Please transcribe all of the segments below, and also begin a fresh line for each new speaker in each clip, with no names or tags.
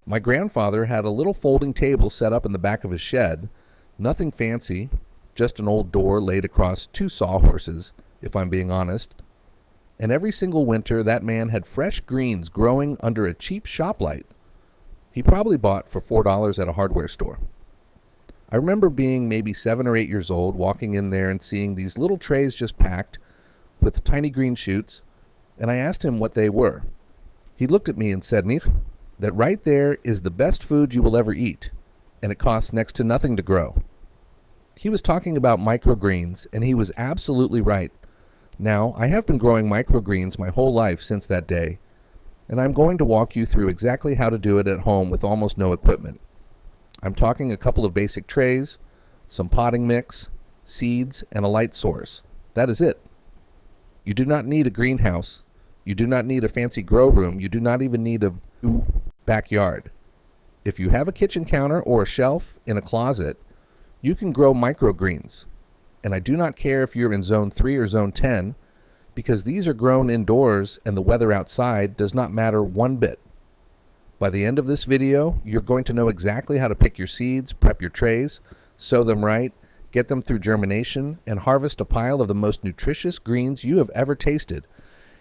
My grandfather had a little folding table set up in the back of his shed, nothing fancy, just an old door laid across two sawhorses, if I'm being honest. And every single winter that man had fresh greens growing under a cheap shop light he probably bought for $4 at a hardware store. I remember being maybe 7 or 8 years old, walking in there and seeing these little trays just packed with tiny green shoots, and I asked him what they were. He looked at me and said, "Mich, that right there is the best food you will ever eat, and it costs next to nothing to grow." He was talking about microgreens, and he was absolutely right. Now, I have been growing microgreens my whole life since that day, and I'm going to walk you through exactly how to do it at home with almost no equipment. I'm talking a couple of basic trays, some potting mix, seeds, and a light source. That is it. You do not need a greenhouse. You do not need a fancy grow room. You do not even need a backyard. If you have a kitchen counter or a shelf in a closet, you can grow microgreens. And I do not care if you're in zone 3 or zone 10, because these are grown indoors and the weather outside does not matter one bit. By the end of this video, you're going to know exactly how to pick your seeds, prep your trays, sow them right, get them through germination, and harvest a pile of the most nutritious greens you have ever tasted.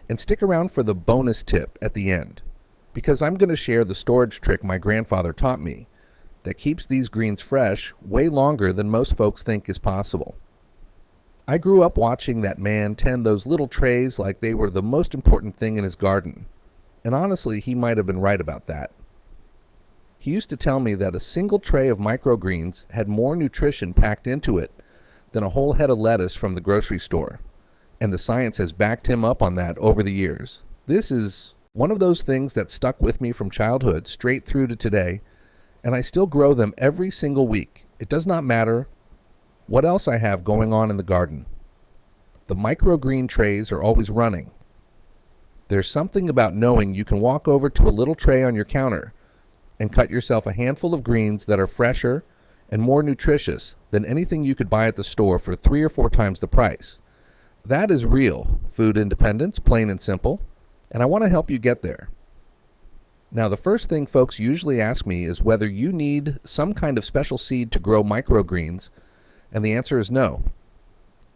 And stick around for the bonus tip at the end, because I'm going to share the storage trick my grandfather taught me that keeps these greens fresh way longer than most folks think is possible. I grew up watching that man tend those little trays like they were the most important thing in his garden. And honestly, he might have been right about that. He used to tell me that a single tray of microgreens had more nutrition packed into it than a whole head of lettuce from the grocery store. And the science has backed him up on that over the years. This is one of those things that stuck with me from childhood straight through to today, and I still grow them every single week. It does not matter what else I have going on in the garden. The microgreen trays are always running. There's something about knowing you can walk over to a little tray on your counter and cut yourself a handful of greens that are fresher and more nutritious than anything you could buy at the store for 3 or 4 times the price. That is real food independence, plain and simple, and I want to help you get there. Now, the first thing folks usually ask me is whether you need some kind of special seed to grow microgreens, and the answer is no.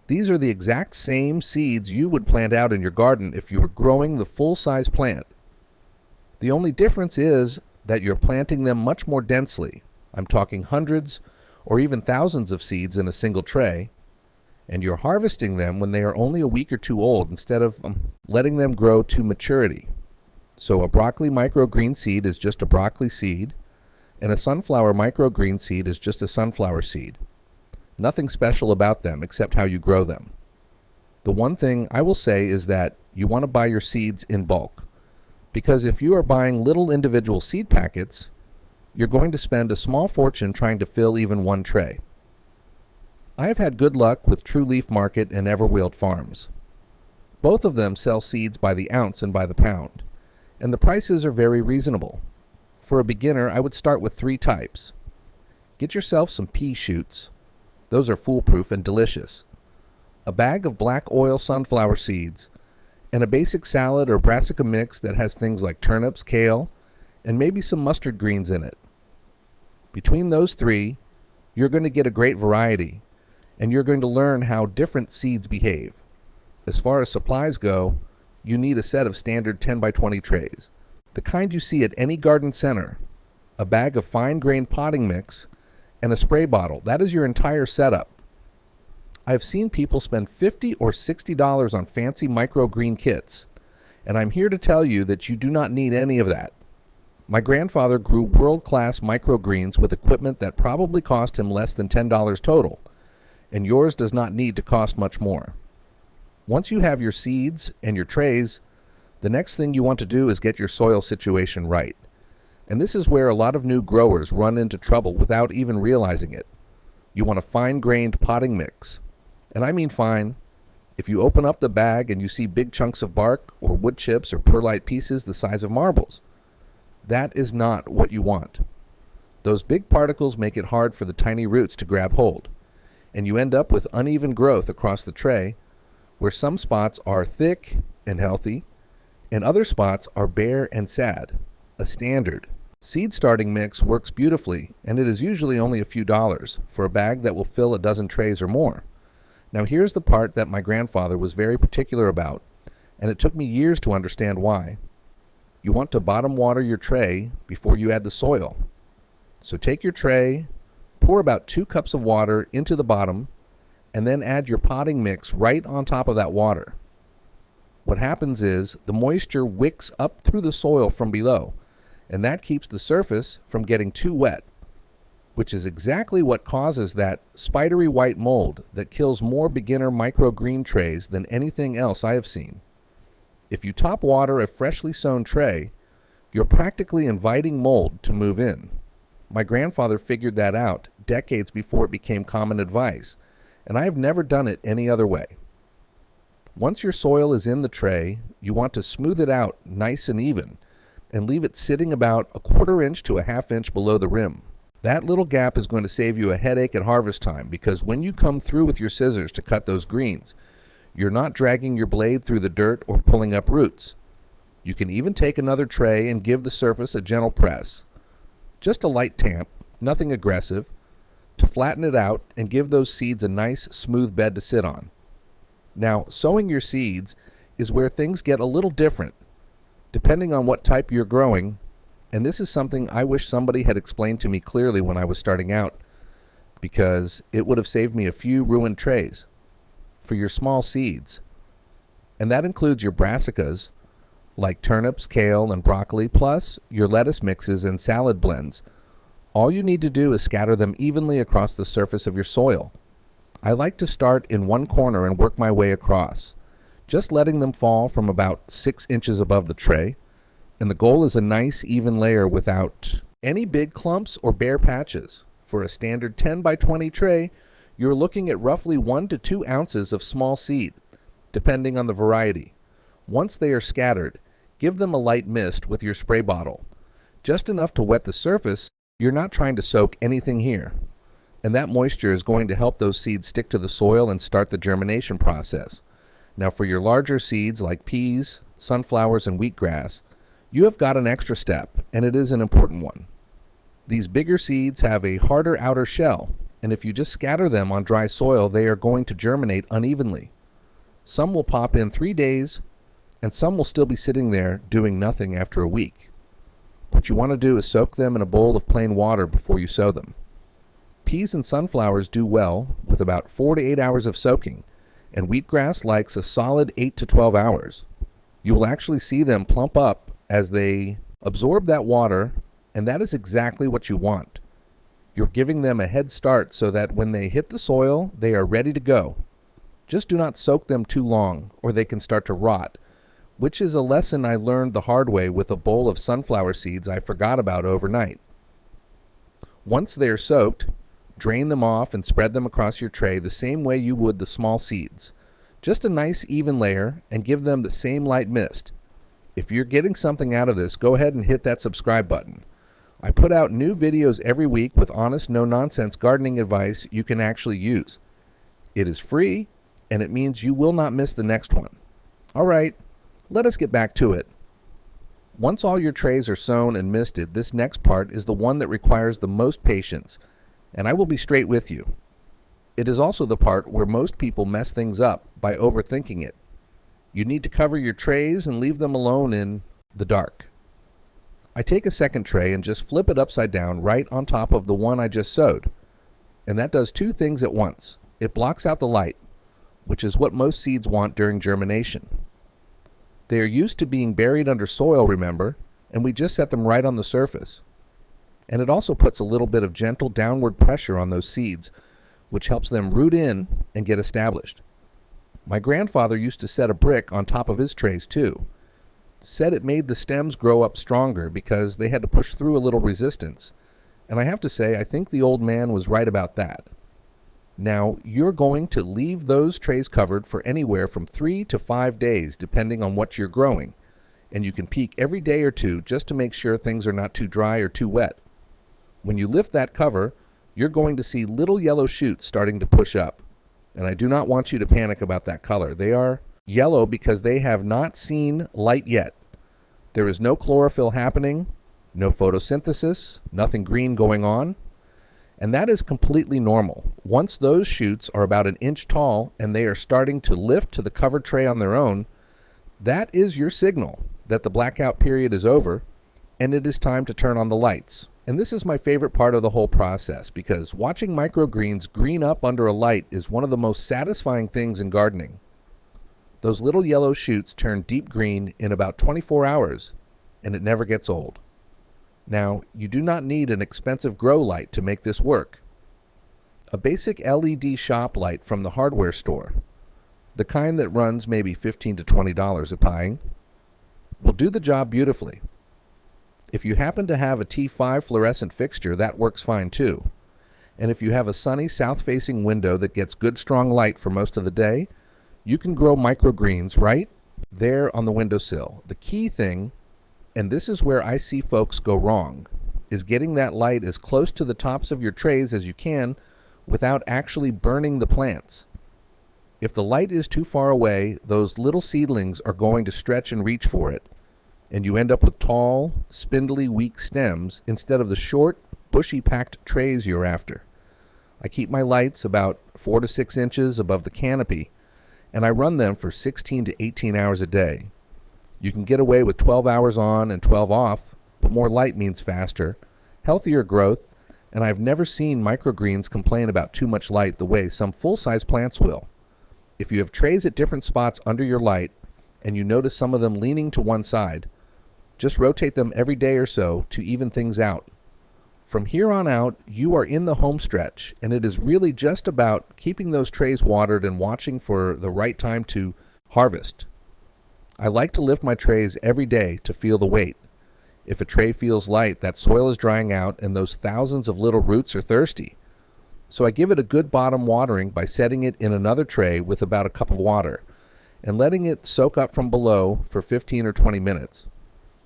These are the exact same seeds you would plant out in your garden if you were growing the full-size plant. The only difference is that you're planting them much more densely. I'm talking hundreds or even thousands of seeds in a single tray, and you're harvesting them when they are only a week or 2 old instead of letting them grow to maturity. So a broccoli microgreen seed is just a broccoli seed, and a sunflower microgreen seed is just a sunflower seed. Nothing special about them except how you grow them. The one thing I will say is that you want to buy your seeds in bulk, because if you are buying little individual seed packets, you're going to spend a small fortune trying to fill even one tray. I have had good luck with True Leaf Market and Everwild Farms. Both of them sell seeds by the ounce and by the pound, and the prices are very reasonable. For a beginner, I would start with 3 types. Get yourself some pea shoots. Those are foolproof and delicious. A bag of black oil sunflower seeds, and a basic salad or brassica mix that has things like turnips, kale, and maybe some mustard greens in it. Between those 3, you're going to get a great variety, and you're going to learn how different seeds behave. As far as supplies go, you need a set of standard 10 by 20 trays, the kind you see at any garden center, a bag of fine-grained potting mix, and a spray bottle. That is your entire setup. I've seen people spend $50 or $60 on fancy microgreen kits, and I'm here to tell you that you do not need any of that. My grandfather grew world-class microgreens with equipment that probably cost him less than $10 total, and yours does not need to cost much more. Once you have your seeds and your trays, the next thing you want to do is get your soil situation right. And this is where a lot of new growers run into trouble without even realizing it. You want a fine-grained potting mix. And I mean fine. If you open up the bag and you see big chunks of bark or wood chips or perlite pieces the size of marbles, that is not what you want. Those big particles make it hard for the tiny roots to grab hold, and you end up with uneven growth across the tray, where some spots are thick and healthy, and other spots are bare and sad, a standard. Seed starting mix works beautifully, and it is usually only a few dollars for a bag that will fill a dozen trays or more. Now here's the part that my grandfather was very particular about, and it took me years to understand why. You want to bottom water your tray before you add the soil. So take your tray, pour about 2 cups of water into the bottom, and then add your potting mix right on top of that water. What happens is the moisture wicks up through the soil from below, and that keeps the surface from getting too wet, which is exactly what causes that spidery white mold that kills more beginner microgreen trays than anything else I have seen. If you top water a freshly sown tray, you're practically inviting mold to move in. My grandfather figured that out decades before it became common advice, and I have never done it any other way. Once your soil is in the tray, you want to smooth it out nice and even, and leave it sitting about a 1/4 inch to a 1/2 inch below the rim. That little gap is going to save you a headache at harvest time, because when you come through with your scissors to cut those greens, you're not dragging your blade through the dirt or pulling up roots. You can even take another tray and give the surface a gentle press. Just a light tamp, nothing aggressive, to flatten it out and give those seeds a nice smooth bed to sit on. Now, sowing your seeds is where things get a little different, depending on what type you're growing, and this is something I wish somebody had explained to me clearly when I was starting out, because it would have saved me a few ruined trays. For your small seeds, and that includes your brassicas, like turnips, kale, and broccoli, plus your lettuce mixes and salad blends. All you need to do is scatter them evenly across the surface of your soil. I like to start in one corner and work my way across, just letting them fall from about 6 inches above the tray, and the goal is a nice even layer without any big clumps or bare patches. For a standard 10 by 20 tray, you're looking at roughly 1 to 2 ounces of small seed, depending on the variety. Once they are scattered, give them a light mist with your spray bottle, just enough to wet the surface. You're not trying to soak anything here, and that moisture is going to help those seeds stick to the soil and start the germination process. Now for your larger seeds like peas, sunflowers, and wheatgrass, you have got an extra step, and it is an important one. These bigger seeds have a harder outer shell, and if you just scatter them on dry soil, they are going to germinate unevenly. Some will pop in 3 days, and some will still be sitting there doing nothing after a week. What you want to do is soak them in a bowl of plain water before you sow them. Peas and sunflowers do well with about 4 to 8 hours of soaking, and wheatgrass likes a solid 8 to 12 hours. You will actually see them plump up as they absorb that water, and that is exactly what you want. You're giving them a head start so that when they hit the soil, they are ready to go. Just do not soak them too long, or they can start to rot, which is a lesson I learned the hard way with a bowl of sunflower seeds I forgot about overnight. Once they are soaked, drain them off and spread them across your tray the same way you would the small seeds. Just a nice even layer, and give them the same light mist. If you're getting something out of this, go ahead and hit that subscribe button. I put out new videos every week with honest, no-nonsense gardening advice you can actually use. It is free, and it means you will not miss the next one. All right, let us get back to it. Once all your trays are sown and misted, this next part is the one that requires the most patience, and I will be straight with you. It is also the part where most people mess things up by overthinking it. You need to cover your trays and leave them alone in the dark. I take a second tray and just flip it upside down right on top of the one I just sowed. And that does 2 things at once. It blocks out the light, which is what most seeds want during germination. They are used to being buried under soil, remember, and we just set them right on the surface. And it also puts a little bit of gentle downward pressure on those seeds, which helps them root in and get established. My grandfather used to set a brick on top of his trays too. Said it made the stems grow up stronger because they had to push through a little resistance. And I have to say, I think the old man was right about that. Now, you're going to leave those trays covered for anywhere from 3 to 5 days, depending on what you're growing. And you can peek every day or two just to make sure things are not too dry or too wet. When you lift that cover, you're going to see little yellow shoots starting to push up. And I do not want you to panic about that color. They are yellow because they have not seen light yet. There is no chlorophyll happening, No photosynthesis, nothing green going on. And that is completely normal. Once those shoots are about an inch tall and they are starting to lift to the cover tray on their own, that is your signal that the blackout period is over and it is time to turn on the lights. And this is my favorite part of the whole process, because watching microgreens green up under a light is one of the most satisfying things in gardening. Those little yellow shoots turn deep green in about 24 hours, and it never gets old. Now, you do not need an expensive grow light to make this work. A basic LED shop light from the hardware store, the kind that runs maybe $15 to $20 a buying, will do the job beautifully. If you happen to have a T5 fluorescent fixture, that works fine too. And if you have a sunny south-facing window that gets good strong light for most of the day, you can grow microgreens right there on the windowsill. The key thing, and this is where I see folks go wrong, is getting that light as close to the tops of your trays as you can without actually burning the plants. If the light is too far away, those little seedlings are going to stretch and reach for it, and you end up with tall, spindly, weak stems instead of the short, bushy packed trays you're after. I keep my lights about 4 to 6 inches above the canopy, and I run them for 16 to 18 hours a day. You can get away with 12 hours on and 12 off, but more light means faster, healthier growth, and I've never seen microgreens complain about too much light the way some full-size plants will. If you have trays at different spots under your light, and you notice some of them leaning to one side, just rotate them every day or so to even things out. From here on out, you are in the home stretch, and it is really just about keeping those trays watered and watching for the right time to harvest. I like to lift my trays every day to feel the weight. If a tray feels light, that soil is drying out and those thousands of little roots are thirsty. So I give it a good bottom watering by setting it in another tray with about a cup of water and letting it soak up from below for 15 or 20 minutes.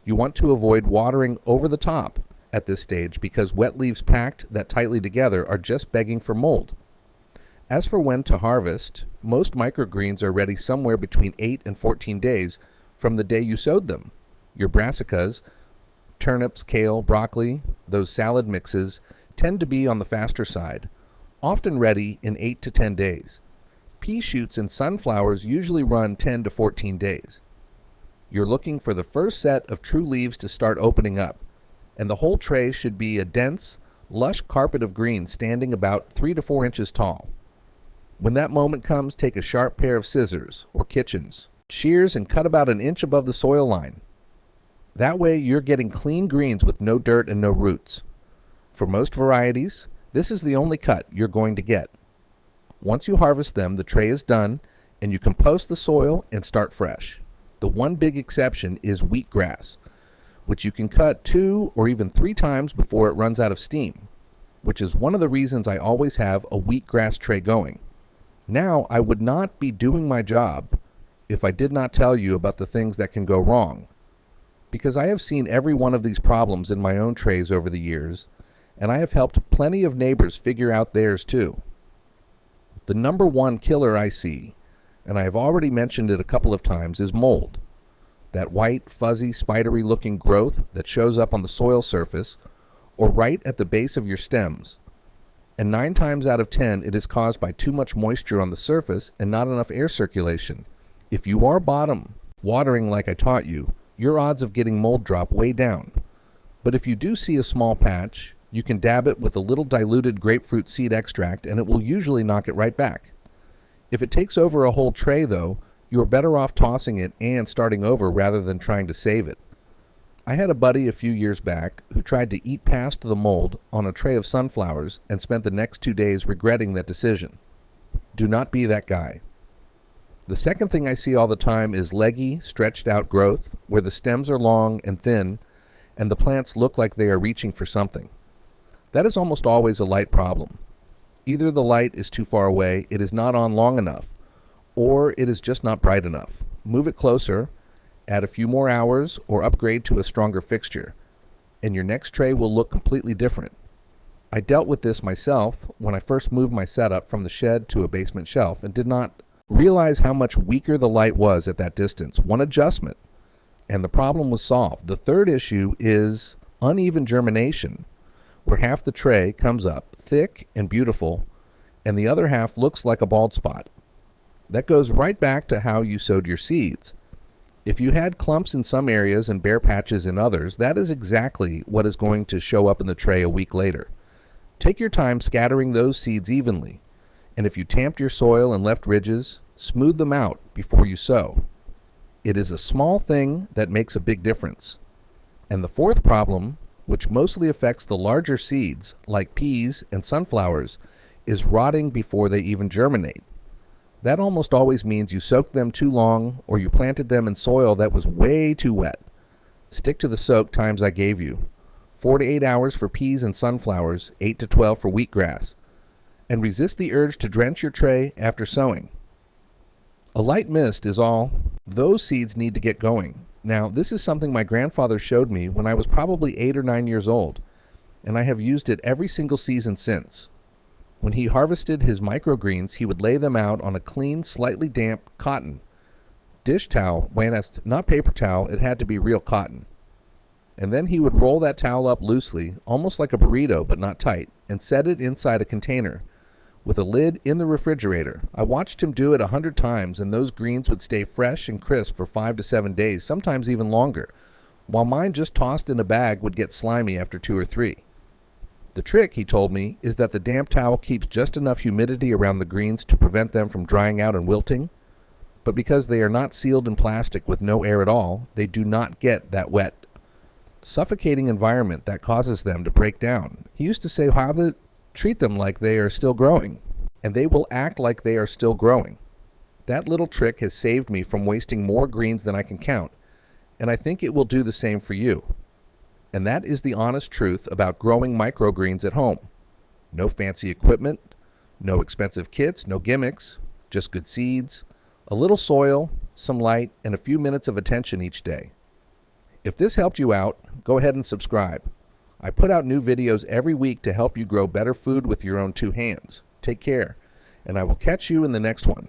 You want to avoid watering over the top at this stage because wet leaves packed that tightly together are just begging for mold. As for when to harvest, most microgreens are ready somewhere between 8 and 14 days from the day you sowed them. Your brassicas, turnips, kale, broccoli, those salad mixes tend to be on the faster side, often ready in 8 to 10 days. Pea shoots and sunflowers usually run 10 to 14 days. You're looking for the first set of true leaves to start opening up, and the whole tray should be a dense, lush carpet of green standing about 3 to 4 inches tall. When that moment comes, take a sharp pair of scissors or kitchens, shears, and cut about an inch above the soil line. That way you're getting clean greens with no dirt and no roots. For most varieties, this is the only cut you're going to get. Once you harvest them, the tray is done, and you compost the soil and start fresh. The one big exception is wheatgrass, which you can cut 2 or even 3 times before it runs out of steam, which is one of the reasons I always have a wheatgrass tray going. Now, I would not be doing my job if I did not tell you about the things that can go wrong, because I have seen every one of these problems in my own trays over the years, and I have helped plenty of neighbors figure out theirs too. The number one killer I see, and I have already mentioned it a couple of times, is mold. That white, fuzzy, spidery-looking growth that shows up on the soil surface or right at the base of your stems. And 9 times out of 10, it is caused by too much moisture on the surface and not enough air circulation. If you are bottom watering like I taught you, your odds of getting mold drop way down. But if you do see a small patch, you can dab it with a little diluted grapefruit seed extract and it will usually knock it right back. If it takes over a whole tray though, you are better off tossing it and starting over rather than trying to save it. I had a buddy a few years back who tried to eat past the mold on a tray of sunflowers and spent the next 2 days regretting that decision. Do not be that guy. The second thing I see all the time is leggy, stretched out growth where the stems are long and thin and the plants look like they are reaching for something. That is almost always a light problem. Either the light is too far away, it is not on long enough, or it is just not bright enough. Move it closer, add a few more hours, or upgrade to a stronger fixture, and your next tray will look completely different. I dealt with this myself when I first moved my setup from the shed to a basement shelf and did not realize how much weaker the light was at that distance. One adjustment, and the problem was solved. The third issue is uneven germination, where half the tray comes up thick and beautiful, and the other half looks like a bald spot. That goes right back to how you sowed your seeds. If you had clumps in some areas and bare patches in others, that is exactly what is going to show up in the tray a week later. Take your time scattering those seeds evenly, and if you tamped your soil and left ridges, smooth them out before you sow. It is a small thing that makes a big difference. And the fourth problem, which mostly affects the larger seeds like peas and sunflowers, is rotting before they even germinate. That almost always means you soaked them too long or you planted them in soil that was way too wet. Stick to the soak times I gave you. 4 to 8 hours for peas and sunflowers, 8 to 12 for wheatgrass. And resist the urge to drench your tray after sowing. A light mist is all. Those seeds need to get going. Now, this is something my grandfather showed me when I was probably 8 or 9 years old, and I have used it every single season since. When he harvested his microgreens, he would lay them out on a clean, slightly damp cotton dish towel. Not paper towel, it had to be real cotton. And then he would roll that towel up loosely, almost like a burrito but not tight, and set it inside a container with a lid in the refrigerator. I watched him do it 100 times, and those greens would stay fresh and crisp for 5 to 7 days, sometimes even longer, while mine just tossed in a bag would get slimy after 2 or 3. The trick, he told me, is that the damp towel keeps just enough humidity around the greens to prevent them from drying out and wilting, but because they are not sealed in plastic with no air at all, they do not get that wet, suffocating environment that causes them to break down. He used to say how to treat them like they are still growing, and they will act like they are still growing. That little trick has saved me from wasting more greens than I can count, and I think it will do the same for you. And that is the honest truth about growing microgreens at home. No fancy equipment, no expensive kits, no gimmicks, just good seeds, a little soil, some light, and a few minutes of attention each day. If this helped you out, go ahead and subscribe. I put out new videos every week to help you grow better food with your own 2 hands. Take care, and I will catch you in the next one.